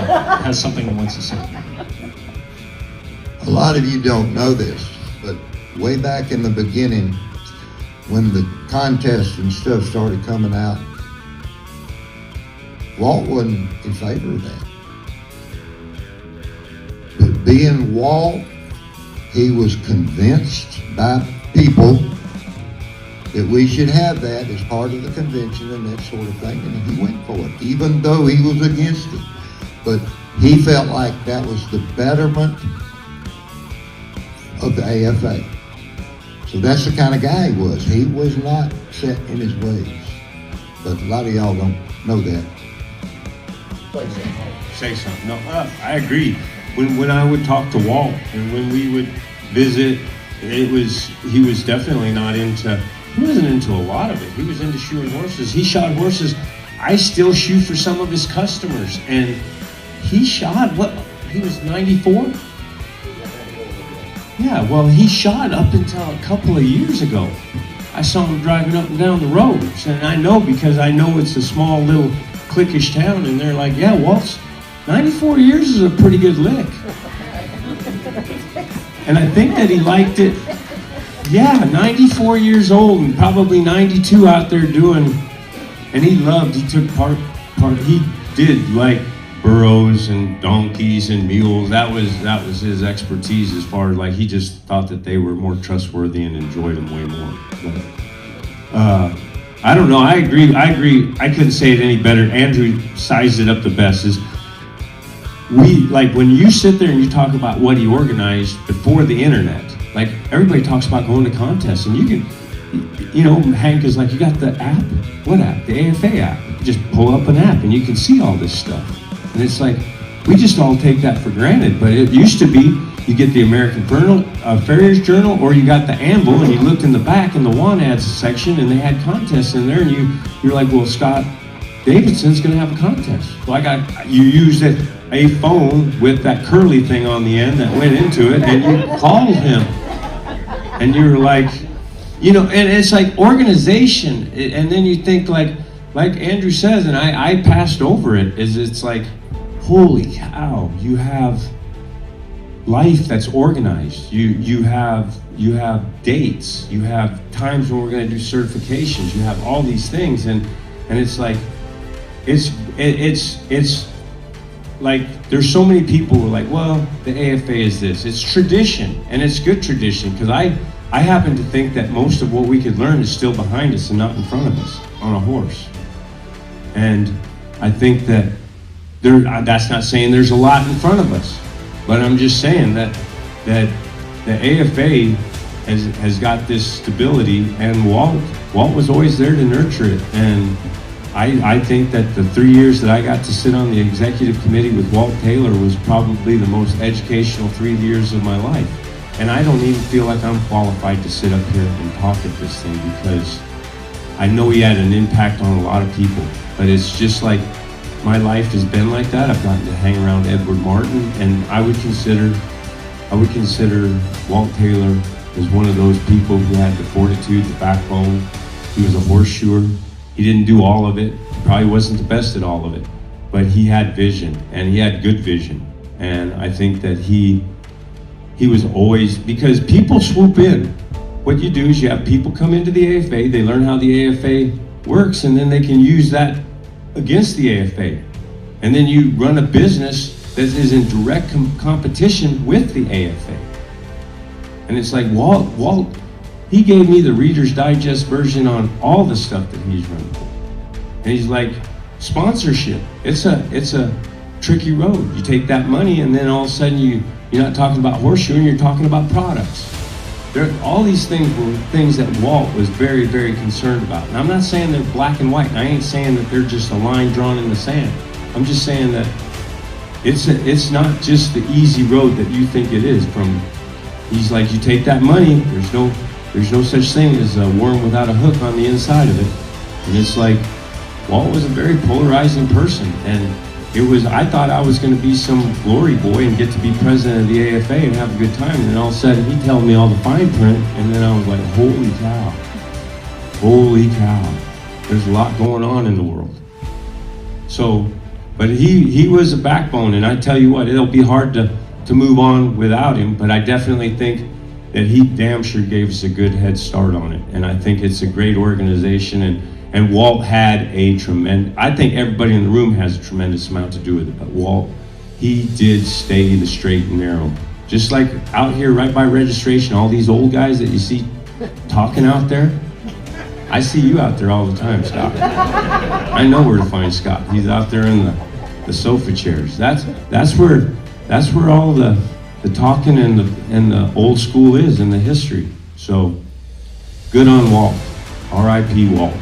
has something he wants to say. A lot of you don't know this, but way back in the beginning, when the contests and stuff started coming out, Walt wasn't in favor of that. But being Walt, he was convinced by people that we should have that as part of the convention and that sort of thing, and he went for it, even though he was against it. But he felt like that was the betterment of the AFA. So that's the kind of guy he was. He was not set in his ways. But a lot of y'all don't know that. Say something. No, I agree. When I would talk to Walt and when we would visit, he was definitely not into, he wasn't into a lot of it. He was into shoeing horses. He shot horses. I still shoe for some of his customers, and he shot, what, he was 94? Yeah, well, he shot up until a couple of years ago. I saw him driving up and down the roads, and I know because I know it's a small little cliquish town, and they're like, yeah, Walt's 94 years is a pretty good lick. And I think that he liked it. Yeah, 94 years old and probably 92 out there doing, and he took part, he did like burros and donkeys and mules. That was his expertise, as far as like, he just thought that they were more trustworthy and enjoyed them way more. But, I don't know, I agree, I couldn't say it any better. Andrew sized it up the best. Is like when you sit there and you talk about what he organized before the internet, like everybody talks about going to contests, and you can, you know, Hank is like, you got the app? What app? The AFA app. You just pull up an app and you can see all this stuff. And it's like, we just all take that for granted, but it used to be, you get the American Farrier Journal, or you got the Anvil, and you looked in the back in the want ads section, and they had contests in there, and you're like, well, Scott Davidson's gonna have a contest. Well, you used a phone with that curly thing on the end that went into it, and you called him, and you were like, you know, and it's like organization, and then you think like Andrew says, and I passed over it, it's like, holy cow, you have life that's organized. You have dates, you have times when we're going to do certifications, you have all these things, and it's like, it's like, there's so many people who are like, well, the AFA is this. It's tradition, and it's good tradition, because I happen to think that most of what we could learn is still behind us and not in front of us on a horse. And I think that that's not saying there's a lot in front of us, but I'm just saying that the AFA has got this stability, and Walt was always there to nurture it. And I think that the 3 years that I got to sit on the executive committee with Walt Taylor was probably the most educational 3 years of my life. And I don't even feel like I'm qualified to sit up here and talk at this thing, because I know he had an impact on a lot of people. But it's just like, my life has been like that. I've gotten to hang around Edward Martin, and I would consider Walt Taylor as one of those people who had the fortitude, the backbone. He was a horseshoer. He didn't do all of it. He probably wasn't the best at all of it, but he had vision, and he had good vision. And I think that he was always, because people swoop in. What you do is you have people come into the AFA, they learn how the AFA works, and then they can use that against the AFA. And then you run a business that is in direct competition with the AFA. And it's like, Walt, he gave me the Reader's Digest version on all the stuff that he's running. And he's like, sponsorship, it's a tricky road. You take that money, and then all of a sudden you're not talking about horseshoeing, you're talking about products. All these things were things that Walt was very, very concerned about. And I'm not saying they're black and white. I ain't saying that they're just a line drawn in the sand. I'm just saying that it's not just the easy road that you think it is. He's like, you take that money, there's no such thing as a worm without a hook on the inside of it. And it's like, Walt was a very polarizing person, and I thought I was going to be some glory boy and get to be president of the AFA and have a good time, and then all of a sudden he told me all the fine print, and then I was like, holy cow, there's a lot going on in the world. So But he was a backbone, and I tell you what, it'll be hard to move on without him, but I definitely think that he damn sure gave us a good head start on it. And I think it's a great organization, and Walt had I think everybody in the room has a tremendous amount to do with it, but Walt, he did stay the straight and narrow. Just like out here right by registration, all these old guys that you see talking out there, I see you out there all the time, Scott. I know where to find Scott. He's out there in the sofa chairs. That's where all the talking and the old school is, and the history. So good on Walt. R.I.P. Walt.